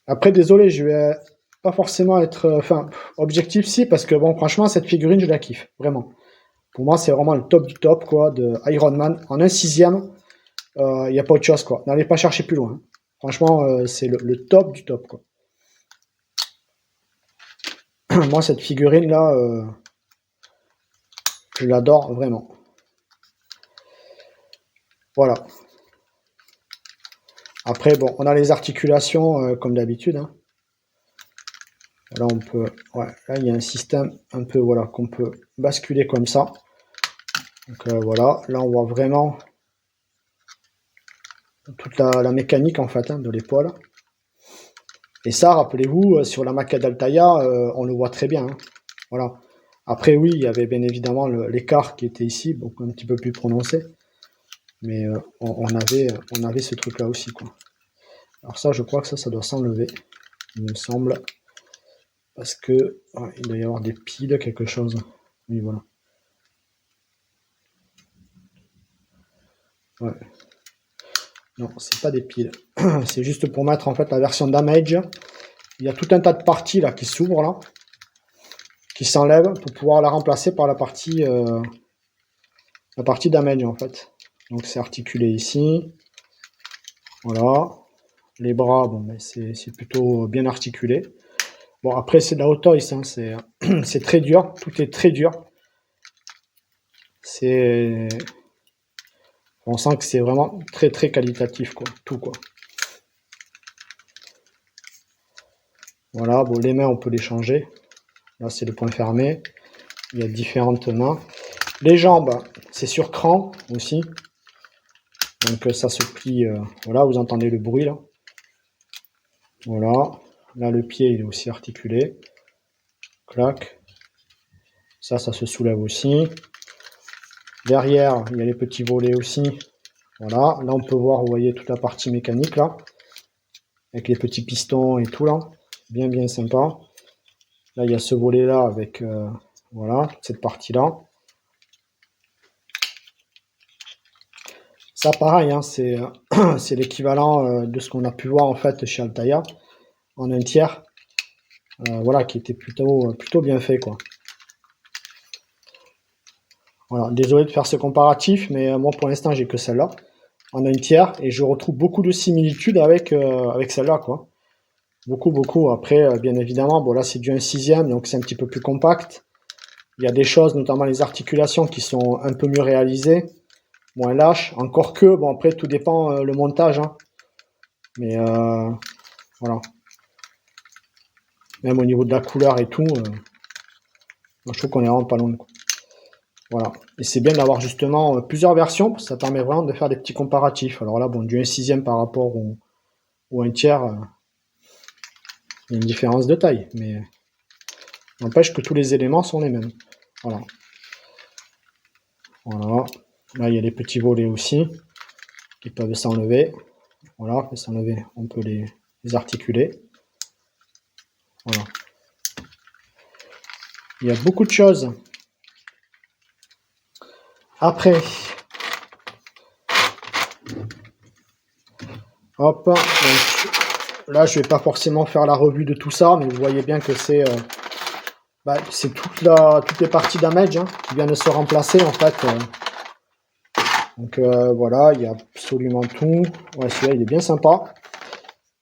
Après désolé, je vais pas forcément être objectif si, parce que bon franchement cette figurine je la kiffe, vraiment. Pour moi c'est vraiment le top du top quoi, de Iron Man. En 1/6, il n'y a pas autre chose quoi. N'allez pas chercher plus loin. Franchement c'est le top du top quoi. Moi cette figurine là, je l'adore vraiment. Voilà. Après, bon, on a les articulations comme d'habitude. Hein. Là, on peut, ouais, là, il y a un système un peu, voilà, qu'on peut basculer comme ça. Donc voilà, là, on voit vraiment toute la mécanique en fait hein, de l'épaule. Et ça, rappelez-vous, sur la maquette d'Altaïa, on le voit très bien. Hein. Voilà. Après, oui, il y avait bien évidemment l'écart qui était ici, donc un petit peu plus prononcé. Mais on avait ce truc-là aussi, quoi. Alors ça, je crois que ça doit s'enlever, il me semble. Parce que ouais, il doit y avoir des piles, quelque chose. Oui, voilà. Ouais. Non, c'est pas des piles. C'est juste pour mettre en fait la version damage. Il y a tout un tas de parties là qui s'ouvrent là, qui s'enlèvent pour pouvoir la remplacer par la partie damage en fait. Donc c'est articulé ici. Voilà. Les bras, bon, mais c'est plutôt bien articulé. Bon, après, c'est de la Hot Toys, hein, c'est très dur. Tout est très dur. On sent que c'est vraiment très très qualitatif, quoi. Tout, quoi. Voilà, bon, les mains, on peut les changer. Là, c'est le point fermé. Il y a différentes mains. Les jambes, c'est sur cran aussi. Donc, ça se plie. Voilà, vous entendez le bruit, là. Voilà. Là, le pied, il est aussi articulé. Clac. Ça se soulève aussi. Derrière, il y a les petits volets aussi. Voilà. Là, on peut voir, vous voyez, toute la partie mécanique, là. Avec les petits pistons et tout, là. Bien, bien sympa. Là, il y a ce volet-là avec, voilà, toute cette partie-là. Ça, pareil, hein, c'est l'équivalent de ce qu'on a pu voir, en fait, chez Altaïa, en 1/3. Voilà, qui était plutôt bien fait, quoi. Voilà, désolé de faire ce comparatif, mais moi, pour l'instant, j'ai que celle-là, en 1/3, et je retrouve beaucoup de similitudes avec celle-là, quoi. Beaucoup, beaucoup. Après, bien évidemment, bon, là, c'est du 1/6, donc c'est un petit peu plus compact. Il y a des choses, notamment les articulations, qui sont un peu mieux réalisées, moins lâches. Encore que, bon, après, tout dépend le montage. Hein. Mais voilà. Même au niveau de la couleur et tout, je trouve qu'on est vraiment pas loin. Quoi. Voilà. Et c'est bien d'avoir justement plusieurs versions, parce que ça permet vraiment de faire des petits comparatifs. Alors là, bon, du 1/6 par rapport au 1/3, il y a une différence de taille, mais n'empêche que tous les éléments sont les mêmes. Voilà. Voilà. Là, il y a les petits volets aussi, qui peuvent s'enlever. Voilà, s'enlever, on peut les articuler. Voilà. Il y a beaucoup de choses. Après, hop, donc, là je vais pas forcément faire la revue de tout ça, mais vous voyez bien que c'est toutes les parties damage hein, qui viennent de se remplacer en fait. Donc voilà, il y a absolument tout. Ouais, celui-là il est bien sympa.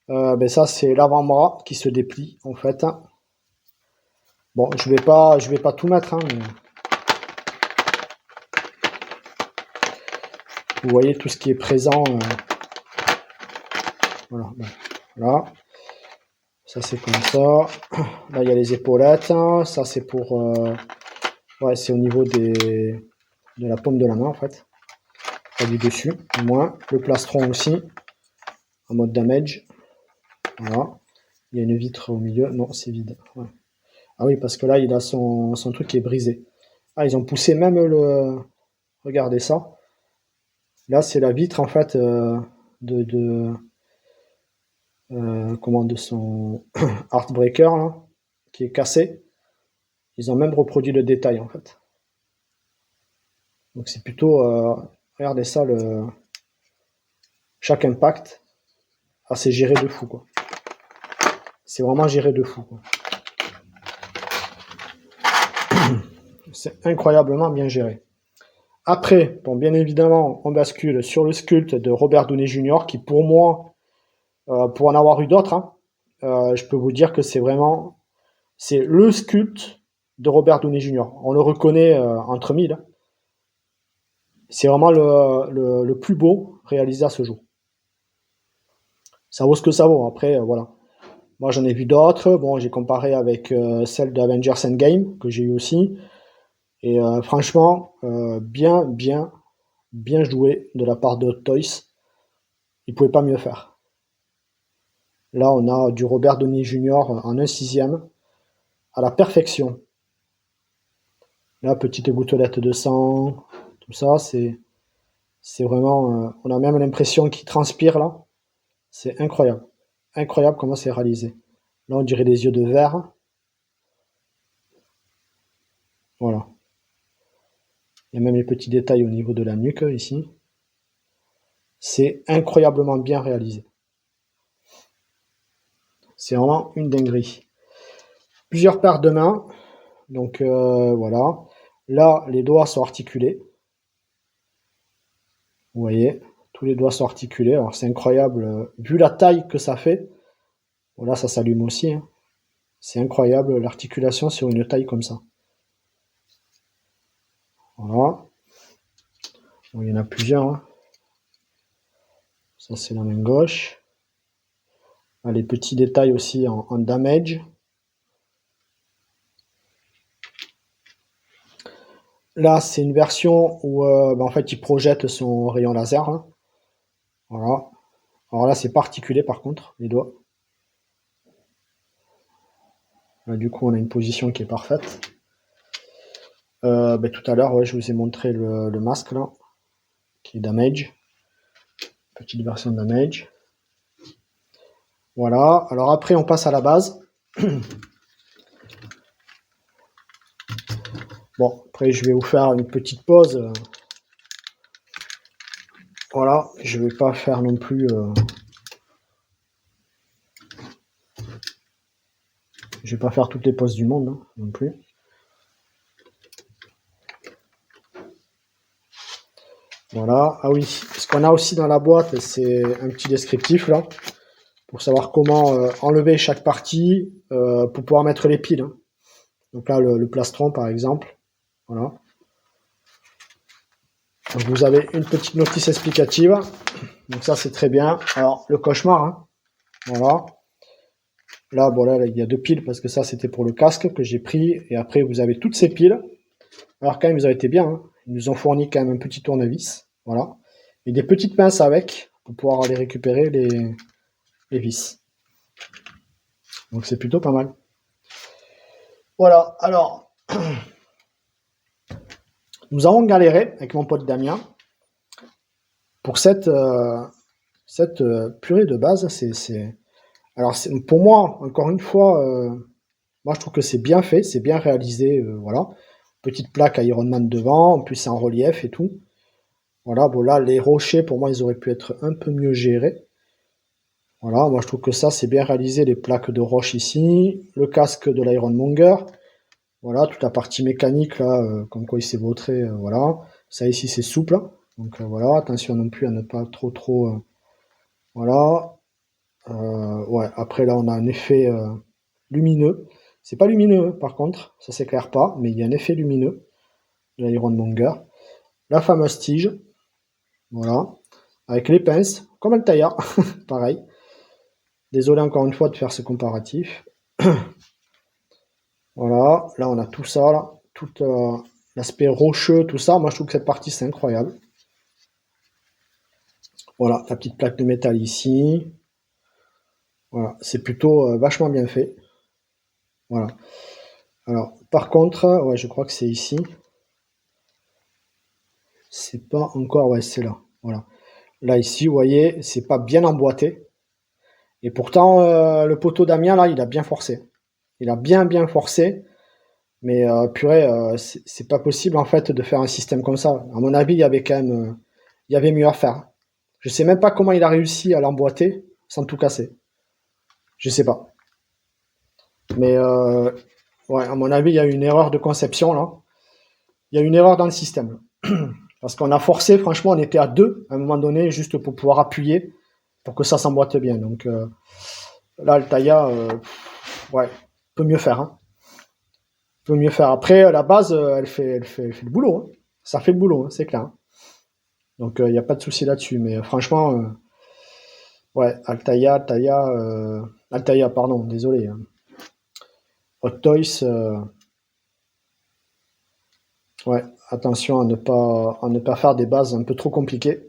Ça c'est l'avant-bras qui se déplie en fait. Bon, je vais pas tout mettre, hein, mais vous voyez tout ce qui est présent. Voilà, voilà. Ça c'est comme ça. Là il y a les épaulettes. Hein. Ça c'est pour, ouais, c'est au niveau de la paume de la main en fait. Pas du dessus, au moins. Le plastron aussi, en mode damage. Voilà. Il y a une vitre au milieu. Non, c'est vide. Ouais. Ah oui, parce que là il a son truc qui est brisé. Ah, ils ont poussé même le. Regardez ça. Là c'est la vitre en fait de son Heartbreaker là, qui est cassé. Ils ont même reproduit le détail en fait. Donc c'est plutôt, regardez ça, chaque impact, c'est géré de fou, quoi. C'est vraiment géré de fou, quoi. C'est incroyablement bien géré. Après, bon, bien évidemment, on bascule sur le sculpte de Robert Downey Jr., qui pour moi, pour en avoir eu d'autres, hein, je peux vous dire que c'est le sculpte de Robert Downey Jr. On le reconnaît entre mille. C'est vraiment le plus beau réalisé à ce jour. Ça vaut ce que ça vaut. Après, voilà. Moi, j'en ai vu d'autres. Bon, j'ai comparé avec celle d'Avengers Endgame, que j'ai eu aussi. Et franchement, bien joué de la part de Hot Toys. Ils pouvaient pas mieux faire. Là, on a du Robert Downey Jr. en 1/6 à la perfection. Là, petite gouttelette de sang, tout ça, c'est vraiment... on a même l'impression qu'il transpire, là. C'est incroyable. Incroyable comment c'est réalisé. Là, on dirait des yeux de verre. Voilà. Il y a même les petits détails au niveau de la nuque, ici. C'est incroyablement bien réalisé. C'est vraiment une dinguerie. Plusieurs paires de mains. Donc, voilà. Là, les doigts sont articulés. Vous voyez, tous les doigts sont articulés. Alors, c'est incroyable. Vu la taille que ça fait, voilà, ça s'allume aussi, hein. C'est incroyable l'articulation sur une taille comme ça. Voilà. Bon, il y en a plusieurs, hein. Ça, c'est la main gauche. Ah, les petits détails aussi en damage. Là, c'est une version où en fait, il projette son rayon laser, hein. Voilà. Alors là, c'est pas articulé par contre, les doigts. Là, du coup, on a une position qui est parfaite. Tout à l'heure, ouais, je vous ai montré le masque là, qui est damage. Petite version damage. Voilà. Alors après, on passe à la base. Bon, après, je vais vous faire une petite pause. Voilà, je vais pas faire non plus... Je vais pas faire toutes les poses du monde, hein, non plus. Voilà. Ah oui, ce qu'on a aussi dans la boîte, c'est un petit descriptif là, pour savoir comment enlever chaque partie pour pouvoir mettre les piles, hein. Donc là, le plastron par exemple. Voilà. Donc vous avez une petite notice explicative. Donc ça, c'est très bien. Alors, le cauchemar, hein. Voilà. Là, bon, là, il y a 2 piles parce que ça, c'était pour le casque que j'ai pris. Et après, vous avez toutes ces piles. Alors, quand même, ils ont été bien, hein. Ils nous ont fourni quand même un petit tournevis. Voilà. Et des petites pinces avec pour pouvoir aller récupérer les vis. Donc, c'est plutôt pas mal. Voilà. Alors, nous avons galéré avec mon pote Damien pour cette purée de base. Alors, pour moi, encore une fois, moi, je trouve que c'est bien fait, c'est bien réalisé. Voilà. Petite plaque à Iron Man devant, en plus, c'est en relief et tout. Voilà, bon, là, les rochers, pour moi, ils auraient pu être un peu mieux gérés. Voilà, moi, je trouve que ça, c'est bien réalisé, les plaques de roche ici, le casque de l'Ironmonger. Voilà, toute la partie mécanique, là, comme quoi il s'est vautré, voilà. Ça, ici, c'est souple. Donc, voilà, attention non plus à ne pas trop... voilà. Ouais, après, là, on a un effet lumineux. C'est pas lumineux, par contre, ça s'éclaire pas, mais il y a un effet lumineux de l'Ironmonger. La fameuse tige, voilà, avec les pinces, comme un tailleur, pareil. Désolé encore une fois de faire ce comparatif. Voilà, là on a tout ça, là, tout l'aspect rocheux, tout ça. Moi je trouve que cette partie c'est incroyable. Voilà, la petite plaque de métal ici. Voilà, c'est plutôt vachement bien fait. Voilà. Alors, par contre, ouais, je crois que c'est ici. C'est pas encore, ouais, c'est là. Voilà. Là, ici, vous voyez, c'est pas bien emboîté. Et pourtant, le poteau d'Amiens, là, il a bien forcé. Il a bien forcé. Mais purée, c'est pas possible en fait de faire un système comme ça. À mon avis, il y avait quand même, il y avait mieux à faire. Je sais même pas comment il a réussi à l'emboîter sans tout casser. Je sais pas. Mais ouais, à mon avis, il y a eu une erreur de conception là. Il y a une erreur dans le système. Parce qu'on a forcé, franchement, on était à deux à un moment donné, juste pour pouvoir appuyer, pour que ça s'emboîte bien. Donc là, le Taya, ouais, peut mieux faire. Hein. Peut mieux faire. Après, la base, elle fait le boulot. Hein. Ça fait le boulot, hein, c'est clair. Hein. Donc il n'y a pas de souci là-dessus. Mais franchement, ouais, Altaïa, pardon, désolé. Hein. Hot Toys, ouais, attention à ne pas faire des bases un peu trop compliquées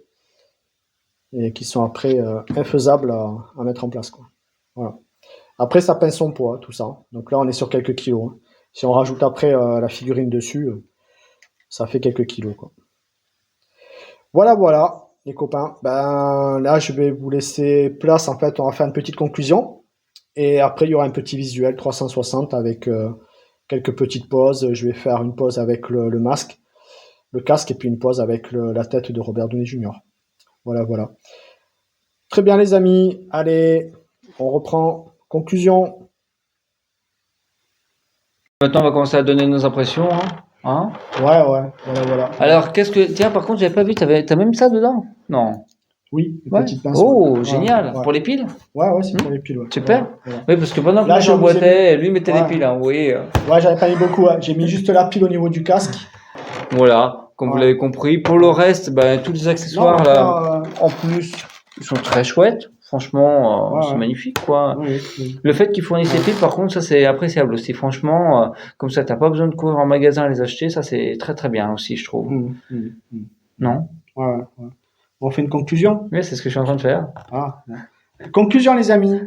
et qui sont après infaisables à mettre en place, quoi. Voilà. Après, ça pèse son poids, tout ça. Donc là, on est sur quelques kilos. Hein. Si on rajoute après la figurine dessus, ça fait quelques kilos, quoi. Voilà, voilà, les copains. Ben là, je vais vous laisser place. En fait, on va faire une petite conclusion. Et après, il y aura un petit visuel 360 avec quelques petites pauses. Je vais faire une pause avec le masque, le casque, et puis une pause avec la tête de Robert Downey Jr. Voilà, voilà. Très bien, les amis. Allez, on reprend. Conclusion. Maintenant, on va commencer à donner nos impressions. Hein. Ouais, voilà, voilà. Alors, tiens, par contre, j'avais pas vu, t'as même ça dedans? Non. Oui, une Ouais. petite pince. Oh, ouais. génial. Ouais. Pour les piles? Ouais, c'est pour les piles. Ouais. Super. Ouais. Oui, parce que pendant que Là, moi je vous ai j'emboîtais, lui mettait Ouais. les piles, hein, vous voyez. Ouais, j'avais pas mis beaucoup. Ouais. J'ai mis juste la pile au niveau du casque. Voilà, comme vous Ouais. l'avez compris. Pour le reste, ben, tous les accessoires, Non, là, en plus, ils sont très chouettes. Franchement, Ouais, c'est ouais. magnifique, quoi. Oui. Le fait qu'ils fournissent ces piles, par contre, ça c'est appréciable aussi. Franchement, comme ça, t'as pas besoin de courir en magasin à les acheter. Ça, c'est très très bien aussi, je trouve. Non? Ouais. On fait une conclusion. Oui, c'est ce que je suis en train de faire. Ah. Conclusion, les amis.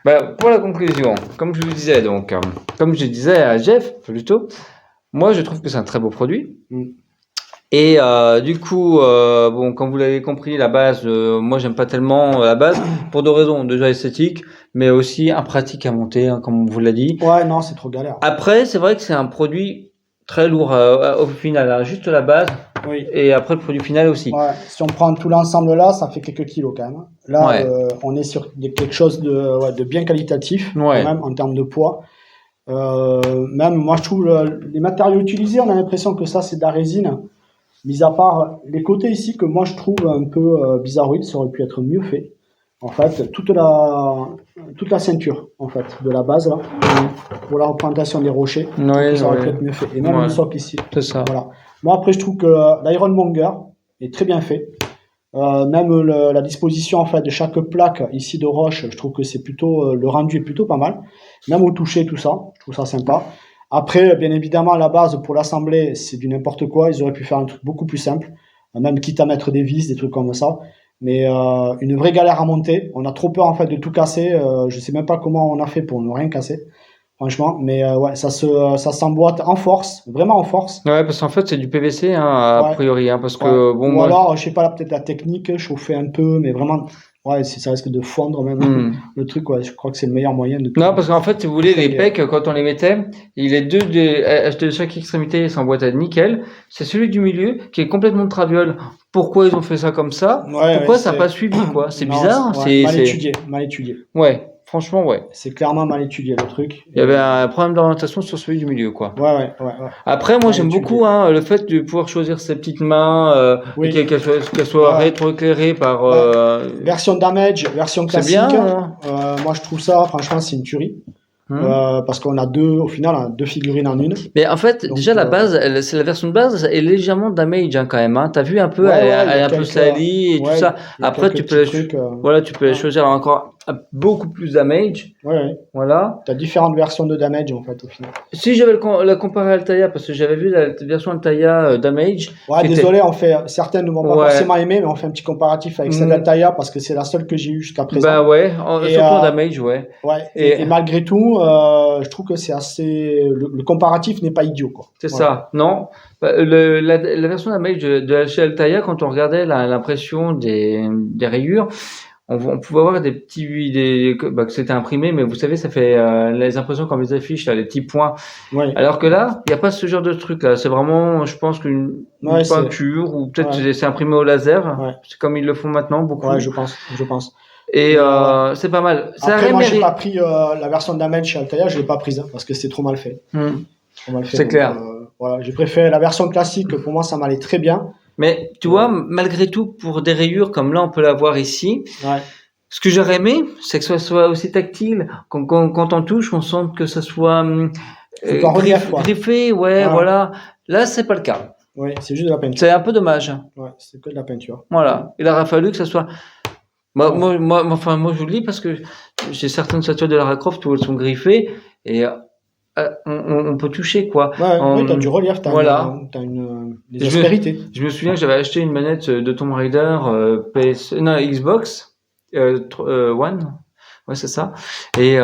Ben, pour la conclusion, comme je vous disais, donc, comme je disais à Jeff, plutôt, moi, je trouve que c'est un très beau produit. Et du coup, bon, comme vous l'avez compris, la base, moi, j'aime pas tellement la base pour deux raisons. Déjà esthétique, mais aussi impratique à monter, hein, comme on vous l'a dit. Ouais, non, c'est trop galère. Après, c'est vrai que c'est un produit très lourd au final, hein, juste la base. Oui. Et après, le produit final aussi. Ouais. Si on prend tout l'ensemble là, ça fait quelques kilos quand même. Là, Ouais. on est sur quelque chose de bien qualitatif, Ouais. quand même, en termes de poids. Même, moi, je trouve les matériaux utilisés, on a l'impression que ça, c'est de la résine. Mis à part les côtés ici que moi je trouve un peu bizarroïdes, ça aurait pu être mieux fait. En fait, toute la ceinture en fait de la base là, pour la représentation des rochers, Ouais, ça aurait pu ouais. être mieux fait. Et même Ouais. le socle ici. C'est ça. Voilà. Moi après je trouve que l'ironmonger est très bien fait. Même la disposition en fait de chaque plaque ici de roche, je trouve que c'est plutôt le rendu est plutôt pas mal. Même au toucher tout ça, je trouve ça sympa. Après, bien évidemment, la base pour l'assembler, c'est du n'importe quoi. Ils auraient pu faire un truc beaucoup plus simple, même quitte à mettre des vis, des trucs comme ça. Mais une vraie galère à monter. On a trop peur en fait de tout casser. Je sais même pas comment on a fait pour ne rien casser, franchement. Mais ouais, ça s'emboîte en force, vraiment en force. Ouais, parce qu'en fait, c'est du PVC, hein, a Ouais. priori, hein, parce que, bon, Ou moi. alors, je sais pas, peut-être la technique, chauffer un peu, mais vraiment, ouais, ça risque de fondre même. Le truc, ouais, je crois que c'est le meilleur moyen de tout. Non, parce qu'en fait, si vous voulez, les Et, pecs, quand on les mettait, les deux de chaque extrémité s'emboîtaient nickel. C'est celui du milieu qui est complètement de traviole. Pourquoi ils ont fait ça comme ça? Ouais, Pourquoi ouais, ça n'a pas suivi, quoi? C'est Non, bizarre. ouais, mal étudié. Ouais, franchement, ouais. C'est clairement mal étudié le truc. Il y avait un problème d'orientation sur celui du milieu, quoi. Ouais. Après, moi, Mal j'aime étudié. beaucoup le fait de pouvoir choisir ses petites mains, Oui. et qu'elles soient Ouais. rétroéclairées par. Version damage, version C'est classique. bien, hein. Moi, je trouve ça, franchement, c'est une tuerie. Parce qu'on a au final, deux figurines en une. Mais en fait, Donc, déjà la base, c'est la version de base est légèrement damage, hein, quand même. Hein. T'as vu un peu, Ouais, elle il y a est un peu quelques- salie et tout ça. il y a Après, quelques tu peux, petits trucs, voilà, tu peux les choisir encore beaucoup plus damage. Ouais. Voilà. Tu as différentes versions de damage en fait au final. Si j'avais la comparer à Altaïa, parce que j'avais vu la version Altaïa damage. Ouais, désolé, certaines ne vont pas forcément aimer, mais on fait un petit comparatif avec celle d'Altaïa parce que c'est la seule que j'ai eue jusqu'à présent. Bah ouais, surtout en damage, ouais. Ouais. Et malgré tout, je trouve que c'est assez. Le comparatif n'est pas idiot, quoi. C'est ça. Non. La version damage de chez Altaïa, quand on regardait l'impression des rayures, on pouvait avoir des petits que c'était imprimé, mais vous savez, ça fait les impressions comme les affiches, là, les petits points. Ouais. Alors que là, il n'y a pas ce genre de truc là. C'est vraiment, je pense qu'une peinture ou peut-être c'est imprimé au laser. Ouais. C'est comme ils le font maintenant beaucoup. Ouais, je pense. Et c'est pas mal. Après, moi, j'ai pas pris la version damage chez Altaïa, je l'ai pas prise parce que c'est trop mal fait. Trop mal fait. C'est clair. Voilà, j'ai préféré la version classique. Pour moi, ça m'allait très bien. Mais tu vois, malgré tout, pour des rayures comme là, on peut l'avoir ici. Ouais. Ce que j'aurais aimé, c'est que ça soit aussi tactile. Quand on touche, on sent que ça soit griffé. Ouais, voilà. Là, c'est pas le cas. Ouais, c'est juste de la peinture. C'est un peu dommage. Ouais, c'est que de la peinture. Voilà. Il aurait fallu que ça soit. Moi, je vous le dis parce que j'ai certaines statuettes de Lara Croft où elles sont griffées et on peut toucher quoi. Ouais, t'as du relief, t'as des aspérités. Je me souviens que j'avais acheté une manette de Tomb Raider Xbox One. Ouais, c'est ça. Et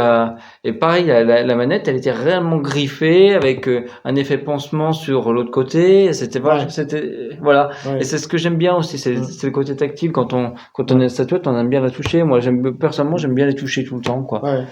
pareil, la manette, elle était réellement griffée avec un effet pansement sur l'autre côté. Voilà. Ouais. Et c'est ce que j'aime bien aussi, c'est le côté tactile. Quand on a une statuette, on aime bien la toucher. Moi, personnellement, j'aime bien les toucher tout le temps, quoi. Ouais.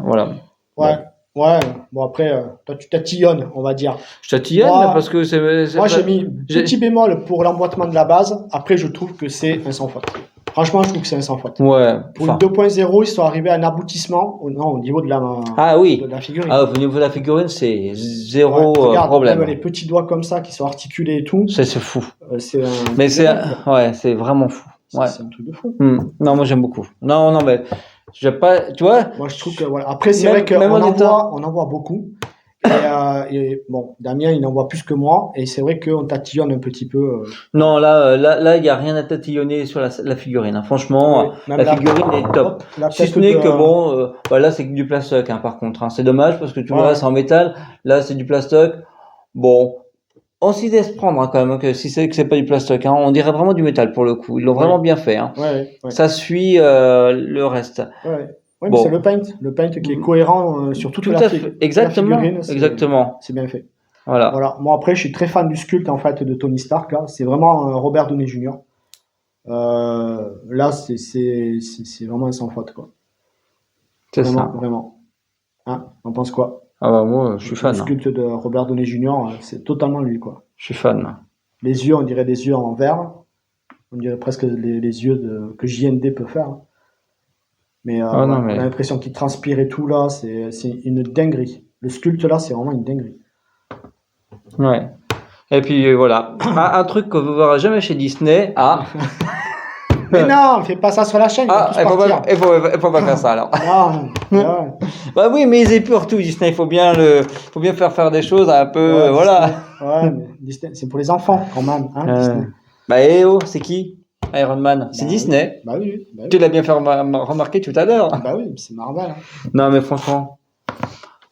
Voilà. Ouais. Ouais, bon après, toi tu tatillonnes, on va dire. Je tatillonne parce que c'est moi j'ai mis petit bémol pour l'emboîtement de la base, après je trouve que c'est un sans faute. Franchement, je trouve que c'est un sans faute. Ouais. Pour une 2.0, ils sont arrivés à un aboutissement au niveau de la de la figurine. Ah, au niveau de la figurine, c'est zéro problème. Même les petits doigts comme ça qui sont articulés et tout. C'est fou. Mais c'est vraiment fou. Ouais. C'est un truc de fou. Non, moi j'aime beaucoup. Non, mais j'ai pas, tu vois. Moi je trouve que voilà. Après c'est vrai qu'on on en voit beaucoup. Et bon, Damien il en voit plus que moi et c'est vrai qu'on tatillonne un petit peu. Non, là il y a rien à tatillonner sur la figurine. Hein. Franchement, la figurine est top. Si ce n'est que bon, là c'est du plastoc. Hein, par contre, hein. C'est dommage parce que tu vois c'est en métal. Là c'est du plastoc. Bon. On s'y laisse prendre hein, quand même que si c'est pas du plastoc, hein, on dirait vraiment du métal pour le coup. Ils l'ont vraiment bien fait. Hein. Ouais. Ça suit le reste. Ouais, mais c'est le paint qui est cohérent sur toute la figurine. Exactement. C'est bien fait. Voilà. Moi après, je suis très fan du sculpte en fait de Tony Stark. Là, c'est vraiment Robert Downey Jr. Là, c'est vraiment un sans faute quoi. C'est ça. Vraiment. Hein, on pense quoi? Ah bah moi, je suis fan. Le sculpte de Robert Downey Jr. C'est totalement lui quoi. Je suis fan. Les yeux, on dirait des yeux en verre. On dirait presque les yeux que JND peut faire. Mais, on a l'impression qu'il transpire et tout là, c'est une dinguerie. Le sculpte là, c'est vraiment une dinguerie. Ouais. Et puis voilà, un truc que vous verrez jamais chez Disney. Mais non, fais pas ça sur la chaîne. Il faut pas faire ça alors. Non. Bah oui, mais ils épurent tout Disney. Il faut bien faire des choses un peu, voilà. Ouais, mais Disney, c'est pour les enfants quand même, hein, Disney. Bah c'est qui? Iron Man, c'est Disney. Bah oui. Tu l'as bien fait remarquer tout à l'heure. Bah oui, c'est Marvel. Hein. Non, mais franchement,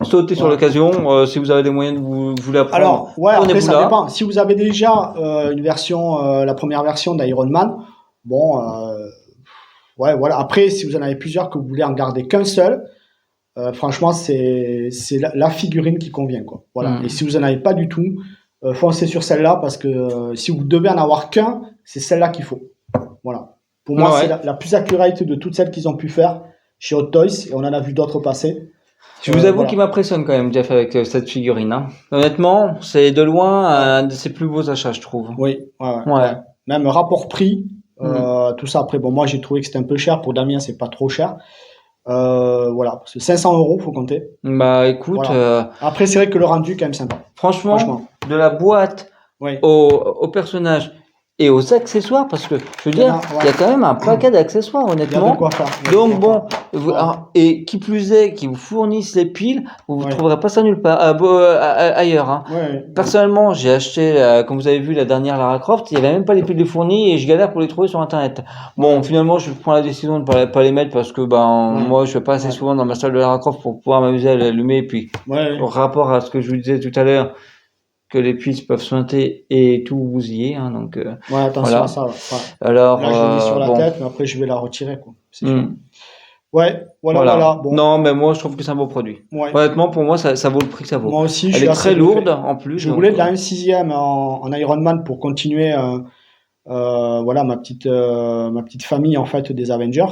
sautez sur l'occasion. Si vous avez les moyens de vous l'apprendre. Alors, après ça dépend. Si vous avez déjà une version, la première version d'Iron Man, bon, voilà. Après, si vous en avez plusieurs que vous voulez en garder qu'un seul, franchement, c'est la figurine qui convient, quoi. Voilà. Et si vous en avez pas du tout, foncez sur celle-là parce que si vous devez en avoir qu'un, c'est celle-là qu'il faut. Voilà. Pour moi, c'est la plus accurate de toutes celles qu'ils ont pu faire chez Hot Toys et on en a vu d'autres passer. Je vous avoue qu'il m'impressionne quand même, Jeff, avec cette figurine. Hein. Honnêtement, c'est de loin un de ses plus beaux achats, je trouve. Oui, ouais. Même rapport prix, tout ça. Après, bon, moi, j'ai trouvé que c'était un peu cher. Pour Damien, c'est pas trop cher. Voilà, parce que 500 €, faut compter. Bah, écoute. Voilà. Après, c'est vrai que le rendu est quand même sympa. Franchement. De la boîte au personnage et aux accessoires, parce que je veux Il y en dire, a, il y a ouais. quand même un paquet d'accessoires, Il y a de honnêtement. quoi faire. Il y a de Donc quoi bon, faire. vous- Ouais. alors, et qui plus est, qui vous fournissent les piles, vous ne Ouais. trouverez pas ça nulle part ailleurs. Hein. Ouais. Personnellement, j'ai acheté, comme vous avez vu, la dernière Lara Croft, il n'y avait même pas les piles de fournies et je galère pour les trouver sur Internet. Bon, Ouais. finalement, je prends la décision de pas les mettre parce que Ouais. moi, je ne vais pas assez Ouais. souvent dans ma salle de Lara Croft pour pouvoir m'amuser à l'allumer. Et puis, Ouais. au rapport à ce que je vous disais tout à l'heure, que les piles peuvent suinter et tout bousiller. Hein, donc, Ouais, attention voilà. à ça. Ouais. Enfin, Alors, là, je l'ai mis sur la bon. tête, mais après, je vais la retirer, quoi. C'est sûr. Hmm. Ouais, voilà, Voilà. voilà. Bon. Non, mais moi, je trouve que c'est un beau produit. Ouais. Honnêtement, pour moi, ça vaut le prix que ça vaut. Moi aussi, je Elle suis est assez très lourde bluffé. en plus. Je donc, voulais de la 1/6 en Ironman pour continuer voilà, ma petite famille en fait des Avengers.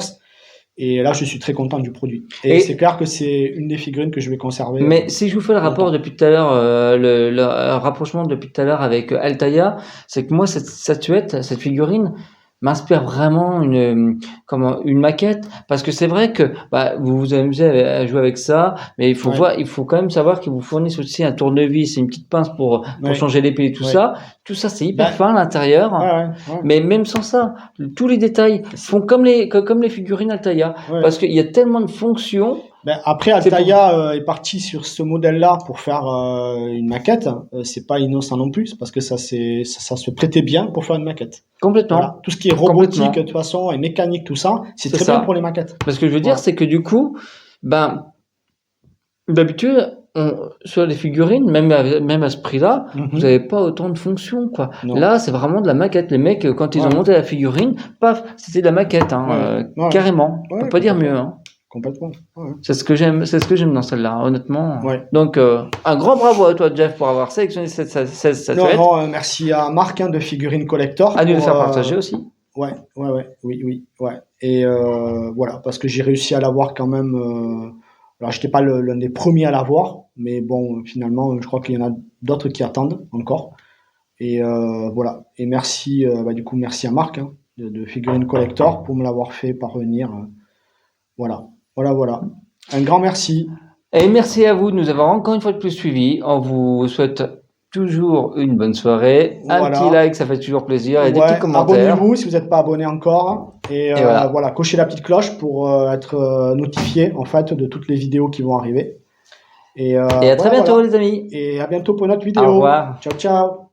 Et là, je suis très content du produit. Et Et- c'est clair que c'est une des figurines que je vais conserver. Mais si je vous fais le rapport longtemps. depuis tout à l'heure, le rapprochement depuis tout à l'heure avec Altaïa, c'est que moi, cette statuette, cette figurine, m'inspire vraiment une maquette, parce que c'est vrai que vous vous amusez à jouer avec ça, mais Ouais. il faut quand même savoir qu'ils vous fournissent aussi un tournevis et une petite pince pour Ouais. changer les piles et tout Ouais. ça. Tout ça, c'est hyper Ben, fin à l'intérieur. Ouais, ouais, Mais même sans ça, tous les détails font comme les figurines Altaïa, ouais. parce qu'il y a tellement de fonctions. Ben, après, C'est Altaïa est parti sur ce modèle-là pour faire une maquette. C'est pas innocent non plus, parce que ça se prêtait bien pour faire une maquette. Complètement. Voilà. Tout ce qui est robotique, Complètement. de toute façon, et mécanique, tout ça, c'est C'est très ça. bien pour les maquettes. Parce que je veux dire, Ouais. c'est que du coup, d'habitude, sur les figurines, même à ce prix-là, Mhm. vous n'avez pas autant de fonctions, quoi. Non. Là, c'est vraiment de la maquette. Les mecs, quand ils Ouais. ont monté la figurine, paf, c'était de la maquette, hein, Ouais. carrément. On Ouais, peut pas dire complètement. mieux, hein. Complètement. Ouais. C'est ce que j'aime dans celle-là, honnêtement. Ouais. Donc, un grand bravo à toi, Jeff, pour avoir sélectionné cette Non, statuette. non, merci à Marc de Figurine Collector. À nous le pour, faire partager aussi. Ouais, oui, ouais. Et voilà, parce que j'ai réussi à l'avoir quand même. Alors, j'étais pas l'un des premiers à l'avoir, mais bon, finalement, je crois qu'il y en a d'autres qui attendent encore. Et voilà. Et merci, du coup, merci à Marc de Figurine Collector pour me l'avoir fait parvenir. Voilà. Un grand merci. Et merci à vous de nous avoir encore une fois de plus suivis. On vous souhaite toujours une bonne soirée. Un Voilà. petit like, ça fait toujours plaisir. Et des Ouais, petits commentaires. abonnez-vous si vous n'êtes pas abonné encore. Et voilà. voilà, cochez la petite cloche pour être notifié en fait de toutes les vidéos qui vont arriver. Et Et à très bientôt, les amis. Et à bientôt pour notre vidéo. Au revoir. Ciao, ciao.